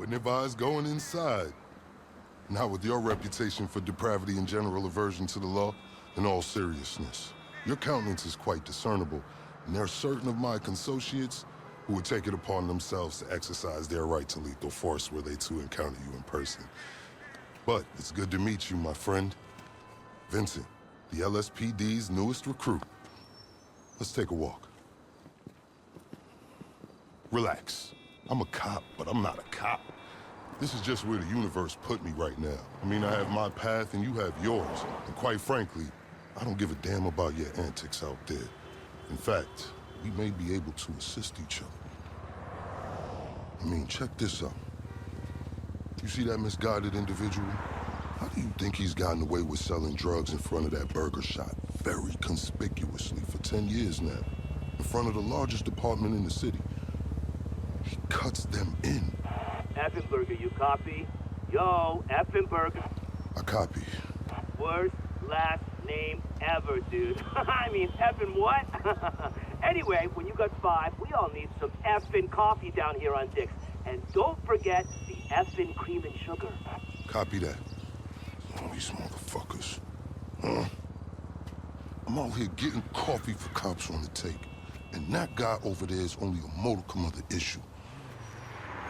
Wouldn't advise going inside. Not with your reputation for depravity and general aversion to the law. In all seriousness, your countenance is quite discernible, and there are certain of my consociates who would take it upon themselves to exercise their right to lethal force were they to encounter you in person. But it's good to meet you, my friend. Vincent, the LSPD's newest recruit. Let's take a walk. Relax. I'm a cop, but I'm not a cop. This is just where the universe put me right now. I mean, I have my path and you have yours. And quite frankly, I don't give a damn about your antics out there. In fact, we may be able to assist each other. I mean, check this out. You see that misguided individual? How do you think he's gotten away with selling drugs in front of that burger shop very conspicuously for 10 years now? In front of the largest department in the city. He cuts them in. Effin' burger, you copy? Yo, effin' burger. I copy. Worst last name ever, dude. I mean, effin' what? Anyway, when you got 5, we all need some effin' coffee down here on Dick's. And don't forget the effin' cream and sugar. Copy that. Oh, these motherfuckers. Huh? I'm out here getting coffee for cops on the take. And that guy over there is only a modicum of the issue.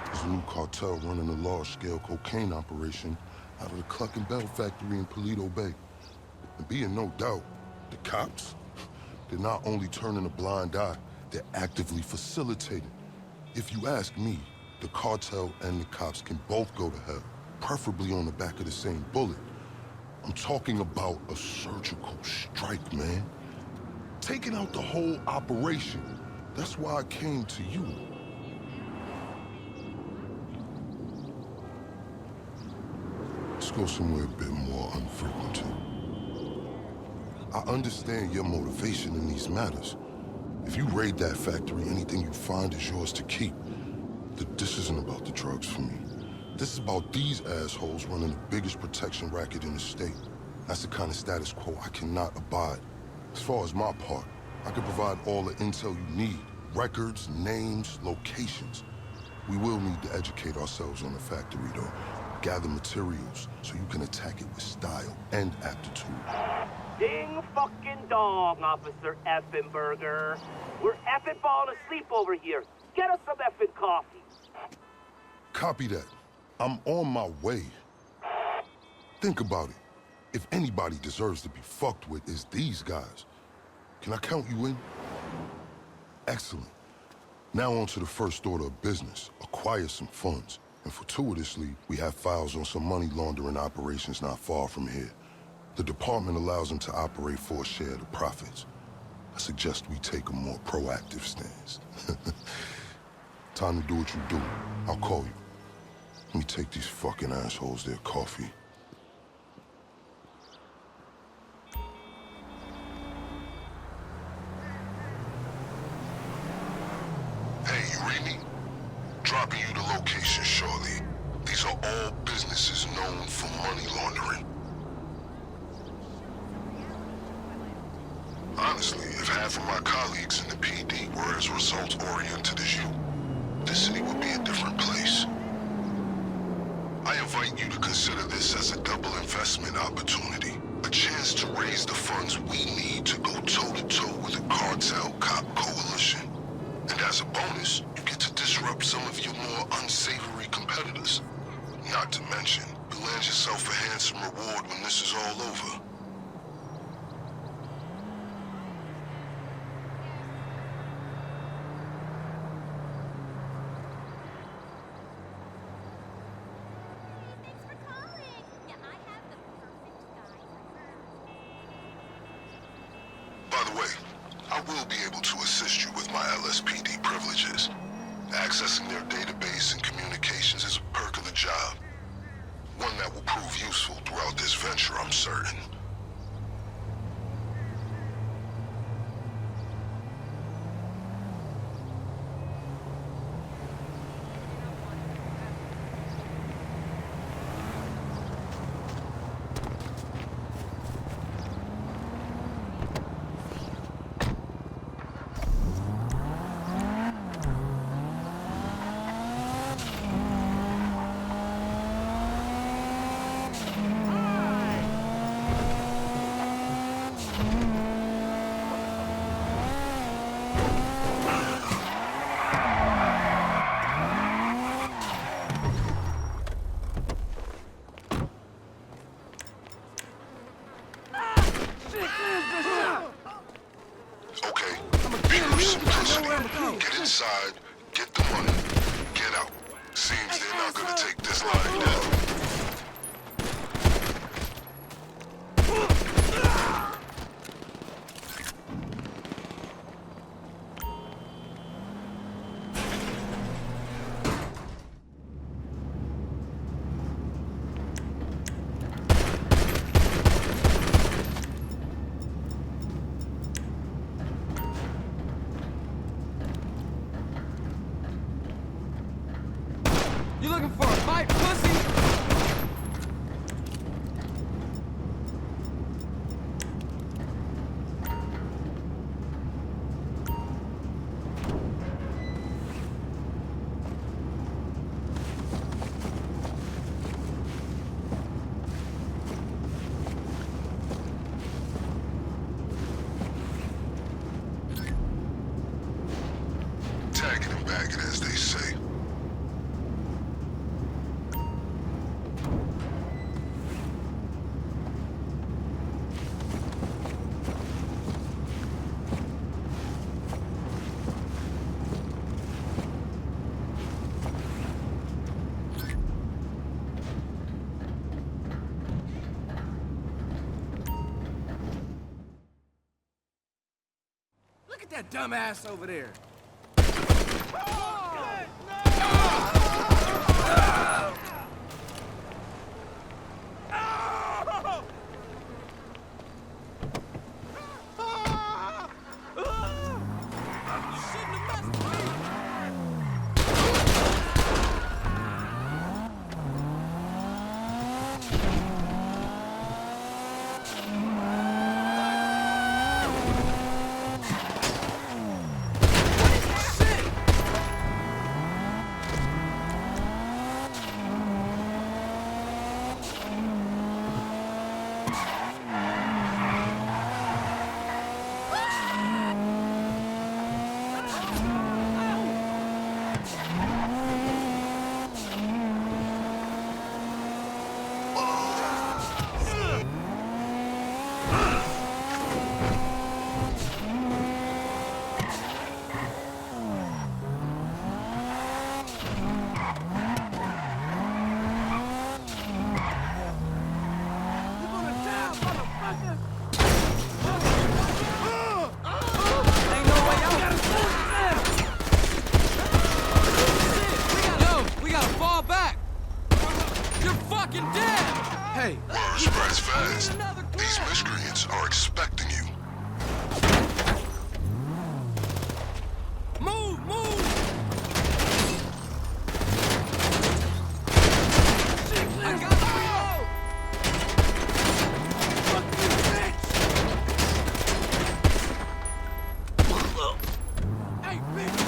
There's a new cartel running a large-scale cocaine operation out of the Cluckin Bell factory in Paleto Bay. And be in no doubt, the cops, they're not only turning a blind eye, they're actively facilitating. If you ask me, the cartel and the cops can both go to hell, preferably on the back of the same bullet. I'm talking about a surgical strike, man. Taking out the whole operation. That's why I came to you. Let's go somewhere a bit more unfrequented. I understand your motivation in these matters. If you raid that factory, anything you find is yours to keep. This isn't about the drugs for me. This is about these assholes running the biggest protection racket in the state. That's the kind of status quo I cannot abide. As far as my part, I can provide all the intel you need. Records, names, locations. We will need to educate ourselves on the factory, though. Gather materials so you can attack it with style and aptitude. Ding fucking dong, Officer Effin' Burger. We're effing falling asleep over here. Get us some effing coffee. Copy that. I'm on my way. Think about it. If anybody deserves to be fucked with, it's these guys. Can I count you in? Excellent. Now on to the first order of business. Acquire some funds. And fortuitously, we have files on some money laundering operations not far from here. The department allows them to operate for a share of the profits. I suggest we take a more proactive stance. Time to do what you do. I'll call you. Let me take these fucking assholes their coffee. Hey, you read me? Dropping you the location shortly. These are all businesses known for money laundering. Honestly, if half of my colleagues in the PD were as results-oriented as you, this city would be a different place. I invite you to consider this as a double investment opportunity. A chance to raise the funds we need to go toe-to-toe with the cartel cop coalition. And as a bonus, you get to disrupt some of your more unsavory competitors. Not to mention, you'll land yourself a handsome reward when this is all over. By the way, I will be able to assist you with my LSPD privileges. Accessing their database and communications is a perk of the job. One that will prove useful throughout this venture, I'm certain. inside, get the money, get out. Seems they're not gonna take this lying down. You looking for a fight, pussy? Tag it and bag it, as they say. Look at that dumbass over there. Spreads fast. These miscreants are expecting you. Move, move! I got the reload! Fuck you, bitch! Hey, bitch!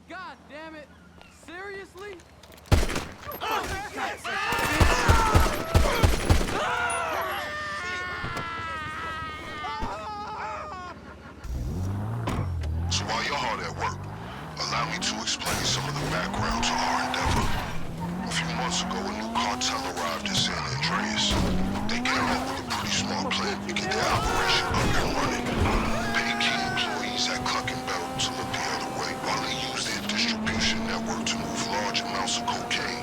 God damn it! Seriously? So While you're hard at work, allow me to explain some of the background to our endeavor. A few months ago, a new cartel arrived in San Andreas. They came up with a pretty smart plan to get their operation up and running. Pay key employees at Cluckin to look the other way while they use their distribution network to move large amounts of cocaine.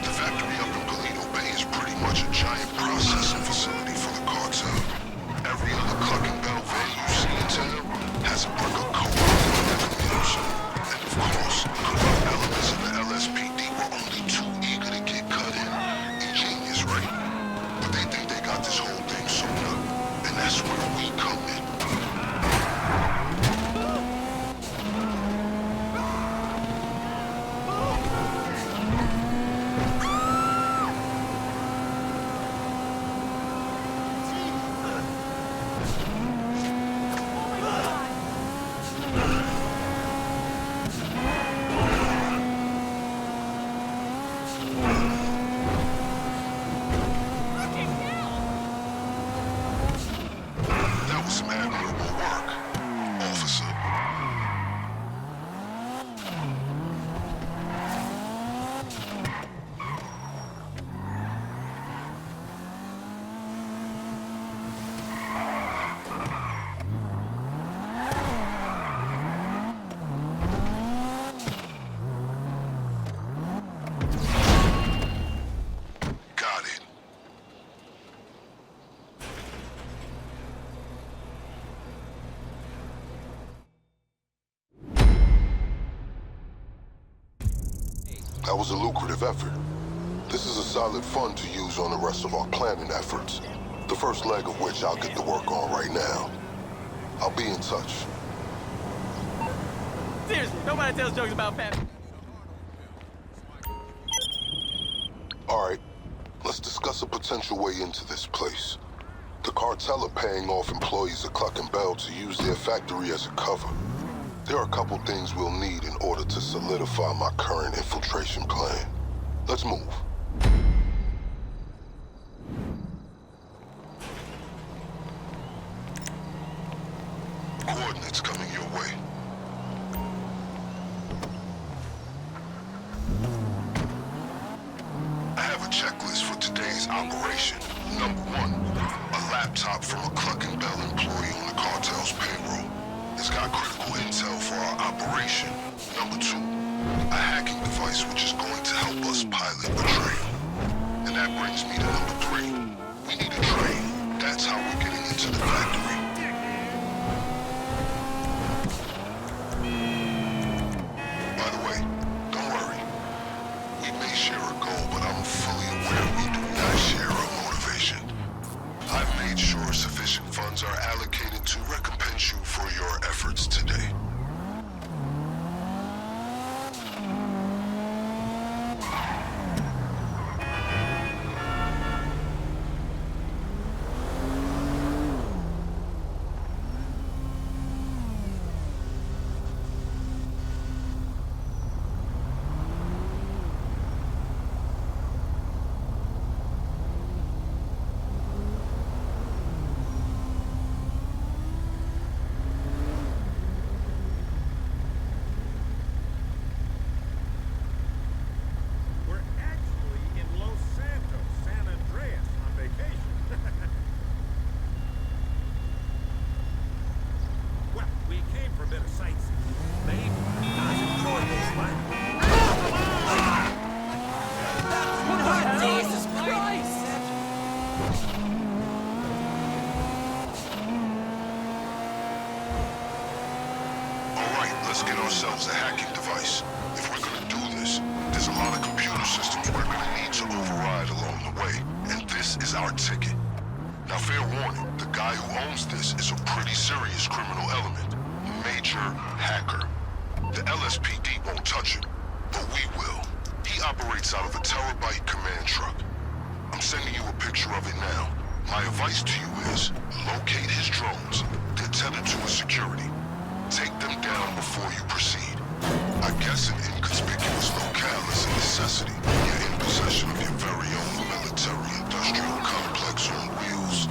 The factory up in Goleta Bay is pretty much a giant processing facility for the cartel. Every other Cluckin venue you see in town has a brick of coke in their mills. And of course, corrupt elements of the LSPD were only too eager to get cut in. Ingenious, right? But they think they got this whole thing sewn up, and that's where we come in. Some admirable work, officer. Got it. That was a lucrative effort. This is a solid fund to use on the rest of our planning efforts, the first leg of which I'll get to work on right now. I'll be in touch. Seriously, nobody tells jokes about family. All right, let's discuss a potential way into this place. The cartel are paying off employees of Cluckin to use their factory as a cover. There are a couple things we'll need in order to solidify my current infiltration plan. Let's move. Coordinates coming your way. I have a checklist for today's operation. Number 1, a laptop from a Cluckin employee on the cartel's payroll. It's got critical intel for our operation. Number 2, a hacking device which is going to help us pilot a train. And that brings me to number 3. We need a train. That's how we're getting into the factory. By the way, don't worry. We may share a goal, but I'm fully aware we do not share a motivation. I've made sure sufficient funds are allocated to recompense you for your efforts today. Let's get ourselves a hacking device. If we're gonna do this, there's a lot of computer systems we're gonna need to override along the way, and this is our ticket. Now, fair warning, the guy who owns this is a pretty serious criminal element. Major hacker. The LSPD won't touch him, but we will. He operates out of a terabyte command truck. I'm sending you a picture of it now. My advice to you is, locate his drones. They're tethered to his security. Take them down before you proceed. I guess an inconspicuous locale is a necessity. You're in possession of your very own military-industrial complex on wheels.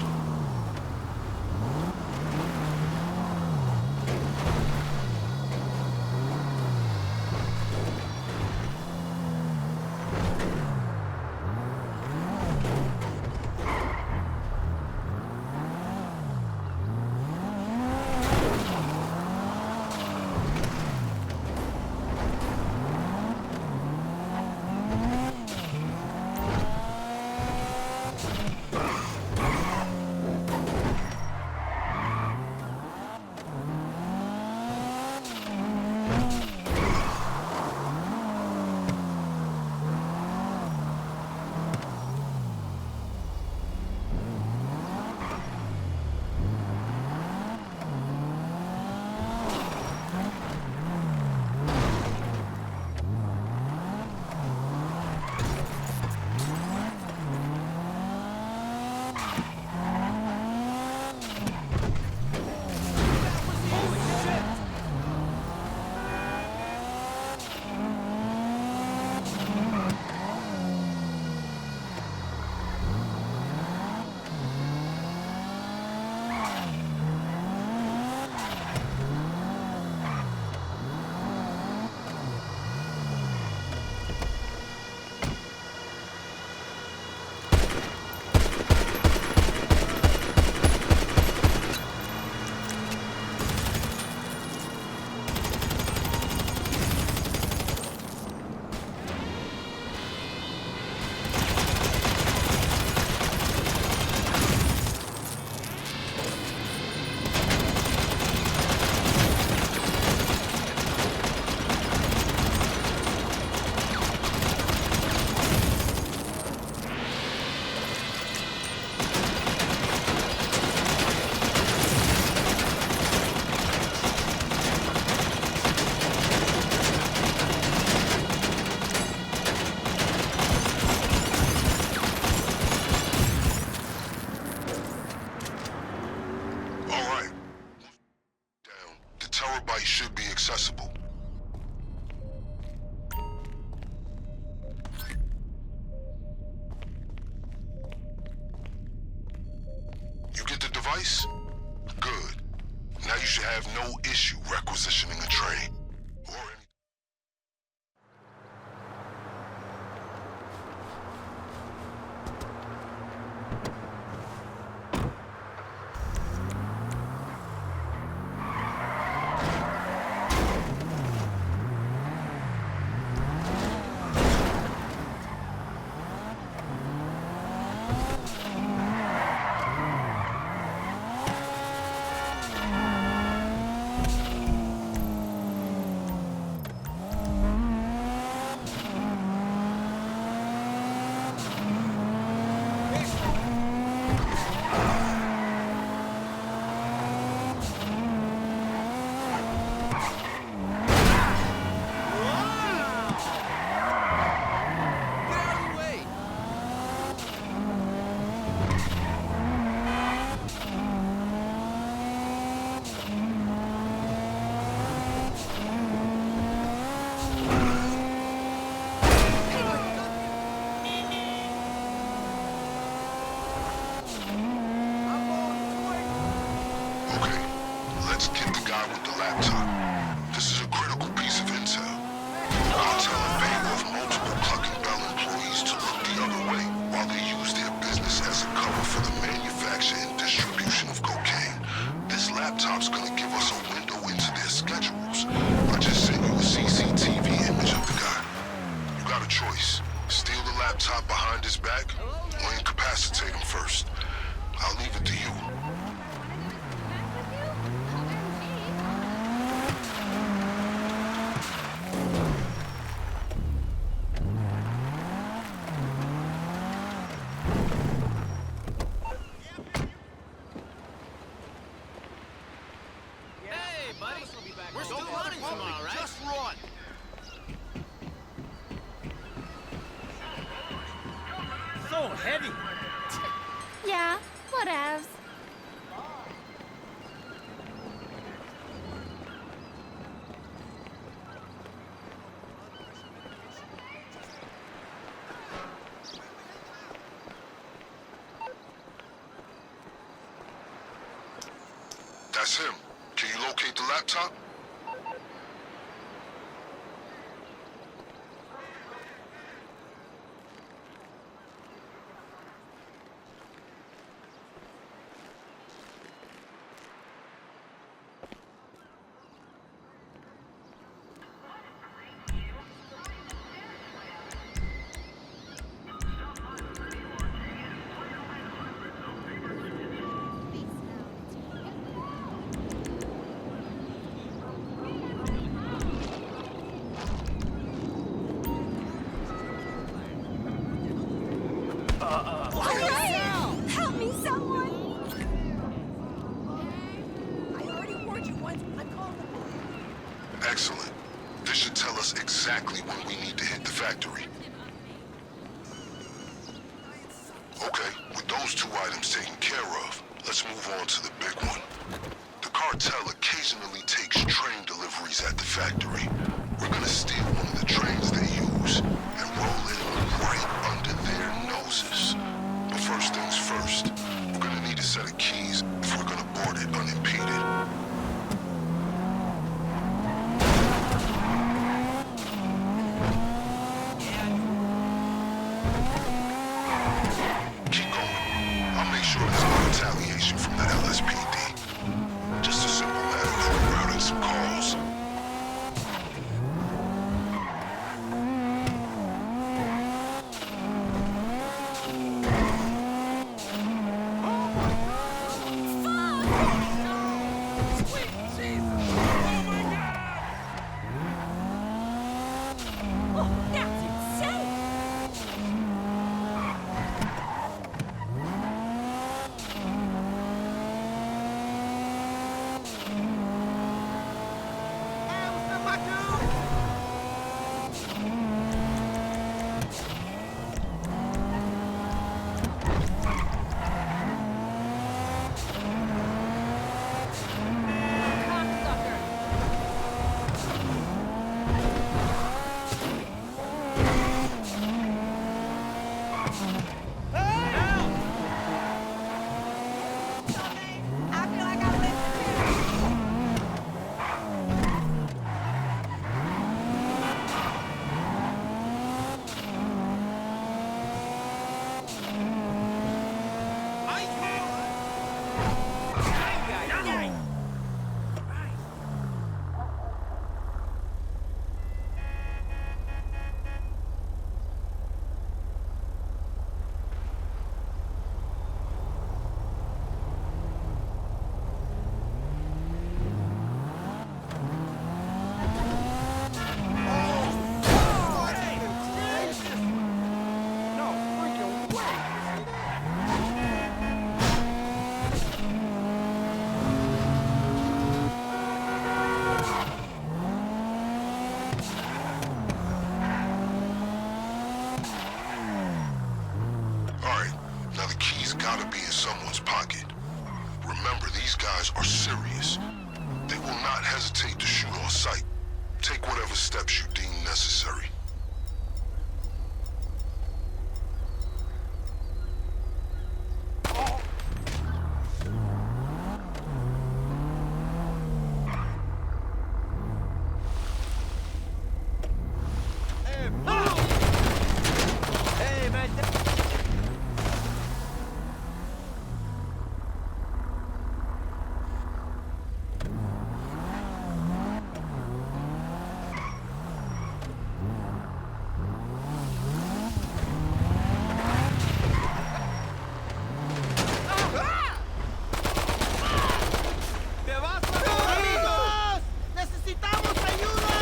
terabyte should be accessible. You get the device? Good. Now you should have no issue requisitioning a train. Or any... Okay, let's get the guy with the laptop. This is a critical piece of intel. I'll tell a bang of multiple Cluckin Bell employees to look the other way while they use their business as a cover for the manufacture and distribution of cocaine. This laptop's gonna give us a window into their schedules. I just sent you a CCTV image of the guy. You got a choice. Steal the laptop behind his back or incapacitate him first. I'll leave it to you. Hey, buddy. We're still running tomorrow, right? Just run. So heavy. Yeah, whatevs. That's him. Can you locate the laptop? Help me, someone! I already warned you once. I'm calling the police. Excellent. This should tell us exactly when we need to hit the factory. Okay, with those two items taken care of, let's move on to the big one. The cartel occasionally takes train deliveries at the factory. We're gonna steal one of the trains they use and roll it right under their noses. But first things first, we're gonna need a set of keys if we're gonna board it unimpeded. Keep going. I'll make sure there's no retaliation from the LSPD. Just a simple matter of rerouting some calls. guys are serious. They will not hesitate to shoot on sight. Take whatever steps you deem necessary. Hey, man. ¡Te vas a morir! ¡Necesitamos ayuda!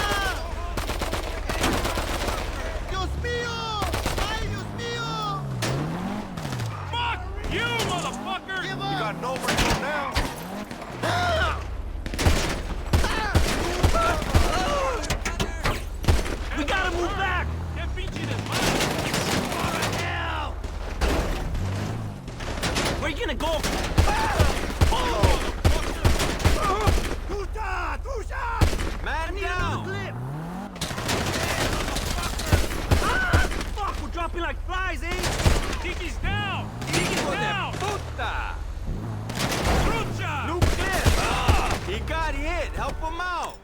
¡Dios mío! ¡Ay, Dios mío! Fuck you, motherfucker! Give You up! got nowhere to go now. We gotta move back! Hell! Where you gonna go? Man down! Fuck, we're dropping like flies, eh? Tiki's down! Tiki's down! Puta! Trucha! New clip! He got hit! Help him out!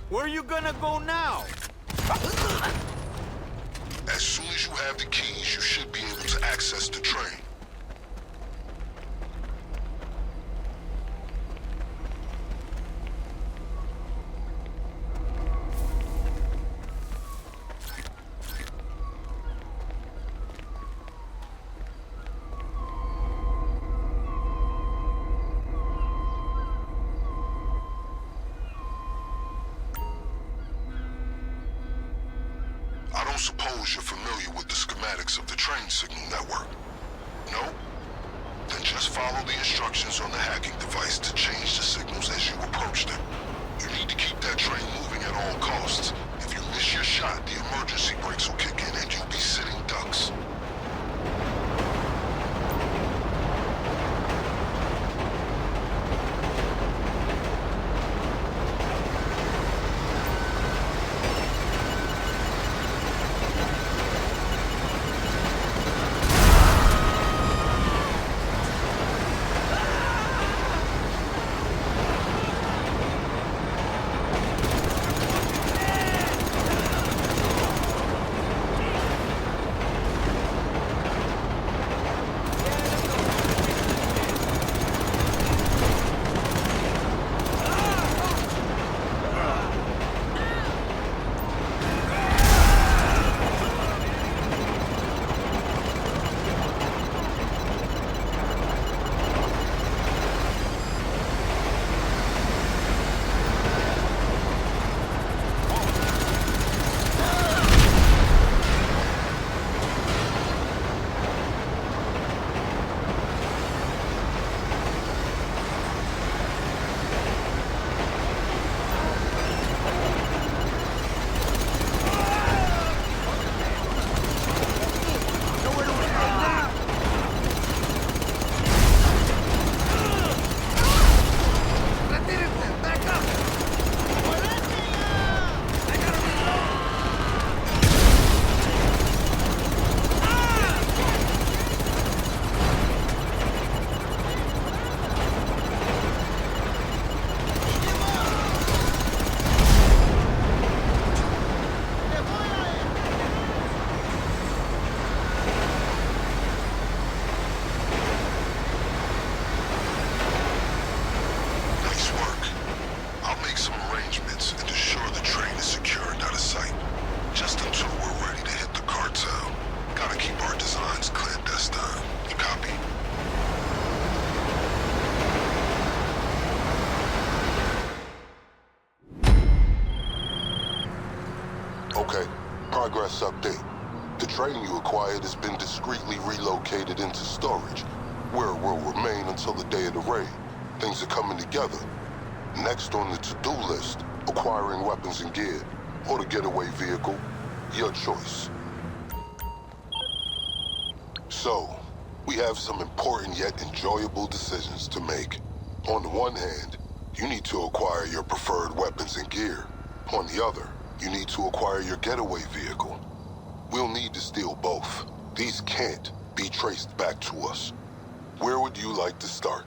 Where you gonna go now? As soon as you have the keys, you should be able to access the train. I don't suppose you're familiar with the schematics of the train signal network. No? Then just follow the instructions on the hacking device to change the signals as you approach them. You need to keep that train moving at all costs. If you miss your shot, the emergency brakes will kick in and you'll be sitting ducks. Okay, progress update. The train you acquired has been discreetly relocated into storage, where it will remain until the day of the raid. Things are coming together. Next on the to-do list, acquiring weapons and gear, or the getaway vehicle. Your choice. So, We have some important yet enjoyable decisions to make. On the one hand, you need to acquire your preferred weapons and gear. On the other, you need to acquire your getaway vehicle. We'll need to steal both. These can't be traced back to us. Where would you like to start?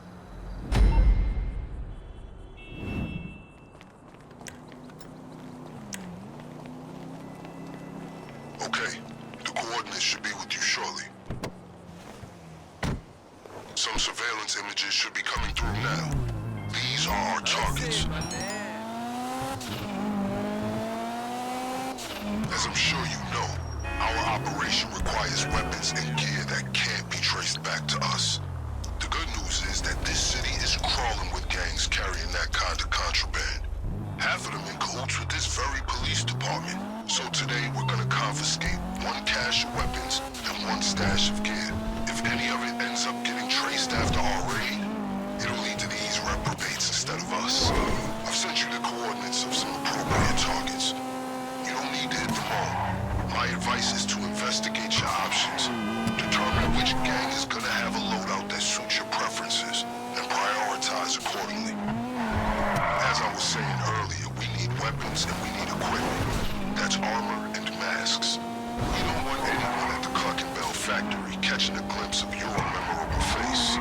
Okay, the coordinates should be with you shortly. Some surveillance images should be coming through now. These are our targets. As I'm sure you know, our operation requires weapons and gear that can't be traced back to us. The good news is that this city is crawling with gangs carrying that kind of contraband. Half of them in cahoots with this very police department. So today we're gonna confiscate one cache of weapons and one stash of gear. If any of it ends up getting traced after our raid, it'll lead to these reprobates instead of us. I've sent you the coordinates of some appropriate targets. You don't need to hit them all. My advice is to investigate your options. Determine which gang is gonna have a loadout that suits your preferences, and prioritize accordingly. As I was saying earlier, we need weapons and we need equipment. That's armor and masks. We don't want anyone at the Cluckin factory catching a glimpse of your memorable face.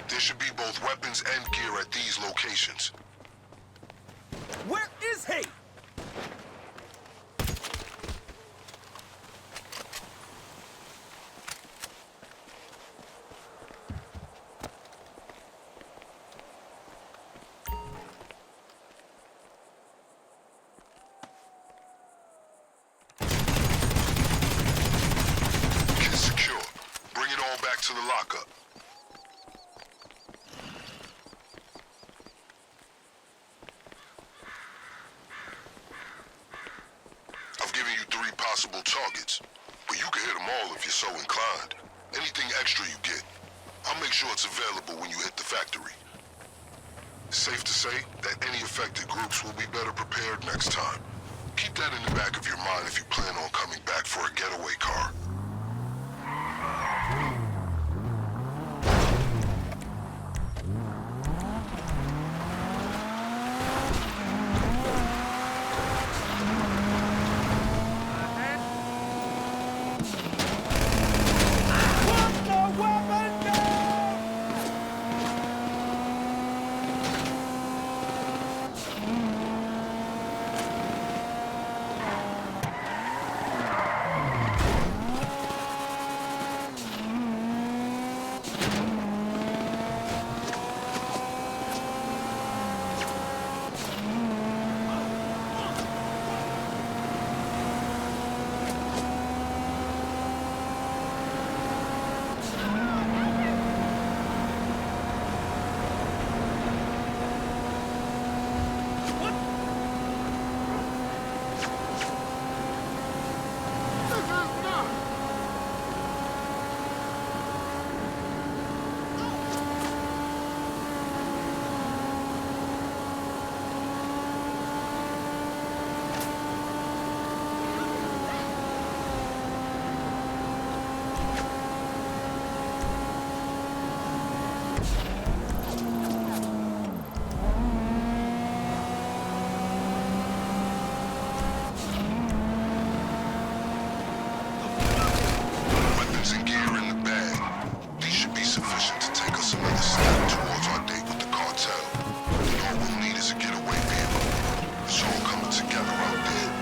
There should be both weapons and gear at these locations. Where is he? Kit secure. Bring it all back to the lockup. I've given you 3 possible targets, but you can hit them all if you're so inclined. Anything extra you get, I'll make sure it's available when you hit the factory. It's safe to say that any affected groups will be better prepared next time. Keep that in the back of your mind if you plan on coming back for a getaway car. Weapons and gear in the bag. These should be sufficient to take us another step towards our date with the cartel. And all we'll need is a getaway vehicle. It's all coming together out there.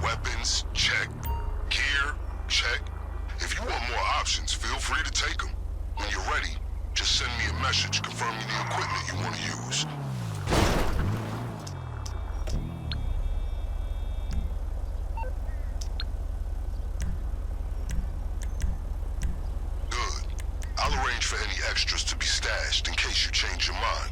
Weapons, check. Gear, check. If you want more options, feel free to take them. When you're ready, just send me a message confirming the equipment you want to use. Good. I'll arrange for any extras to be stashed in case you change your mind.